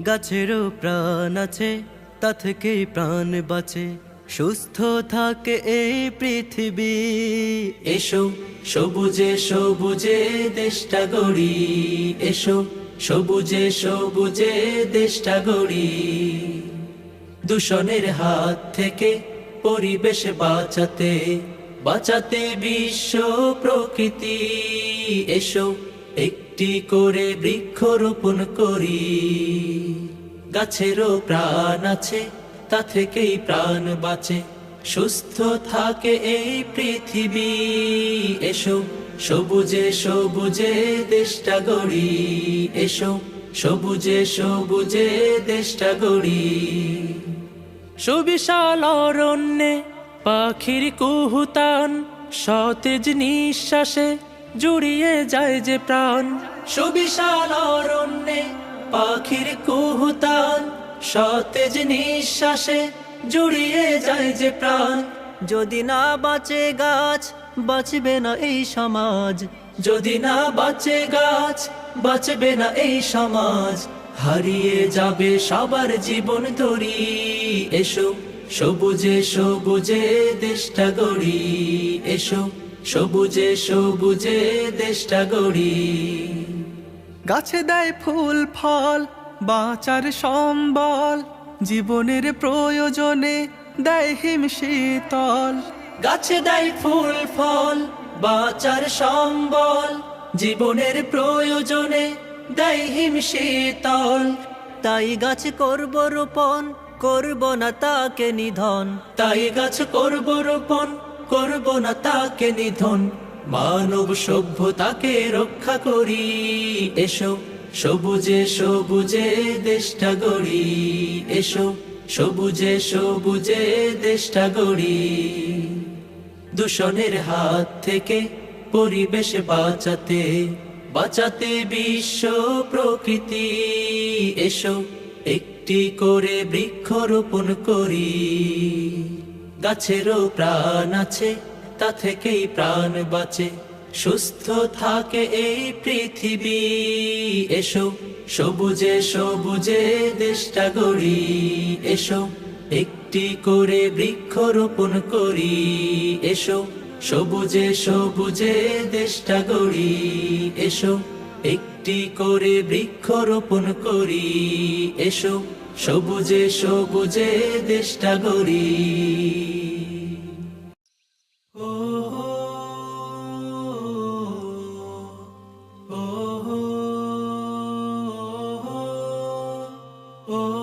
গাছেরও প্রাণ আছে, তা থেকেই প্রাণ বাঁচে, সুস্থ থাকে এই পৃথিবী। এসো সবুজে সবুজে দেশটা গড়ি, এসো সবুজে সবুজে দেশটা গড়ি। দূষণের হাত থেকে পরিবেশ বাঁচাতে, বাঁচাতে বিশ্ব প্রকৃতি। এসো একটি করে বৃক্ষরোপণ করি। গাছেরও প্রাণ আছে, তা থেকেই প্রাণ বাঁচে, সুস্থ থাকে এই পৃথিবী। এসো সবুজে সবুজে দেশটা গড়ি, এসো সবুজে সবুজে দেশটা গড়ি। সুবিশাল অরণ্যে পাখির কুহুতান, সতেজ নিঃশ্বাসে জুড়িয়ে যায় যে প্রাণ। সুবিশাল অরণ্যে পাখির কুহুতান, সতেজ নিঃশ্বাসে জুড়িয়ে যায় যে প্রাণ। যদি না বাঁচে গাছ, বাঁচবে না এই সমাজ। যদি না বাঁচে গাছ, বাঁচবে না এই সমাজ। হারিয়ে যাবে সবার জীবন তরি। এসো সবুজে সবুজে দেশটা গড়ি, এসো সবুজে সবুজে দেশটা গড়ি। গাছে দেয় ফুল ফল, বাঁচার সম্বল, জীবনের প্রয়োজনে দেয় হিম শীতল। গাছে দেয় ফুল ফল, বাঁচার সম্বল, জীবনের প্রয়োজনে দেয় হিম শীতল। তাই গাছ করব রোপণ, করব না তাকে নিধন। তাই গাছ করব রোপণ, করব না তাকে নিধন। মানব সভ্যতাকে রক্ষা করি। এসো সবুজে সবুজে দেশটা গড়ি, এসো সবুজে সবুজে দেশটা গড়ি। দূষণের হাত থেকে পরিবেশ বাঁচাতে, বাঁচাতে বিশ্ব প্রকৃতি। এসো একটি করে বৃক্ষরোপণ করি। গাছেরও প্রাণ আছে, তা থেকেই প্রাণ বাঁচে, সুস্থ থাকে এই পৃথিবী। এসো সবুজে সবুজে দেশটা গড়ি, এসো একটি করে বৃক্ষরোপণ করি। এসো সবুজে সবুজে দেশটা গড়ি, এসো একটি করে বৃক্ষরোপণ করি। এসো সবুজে সবুজে দেশটা গড়ি। Oh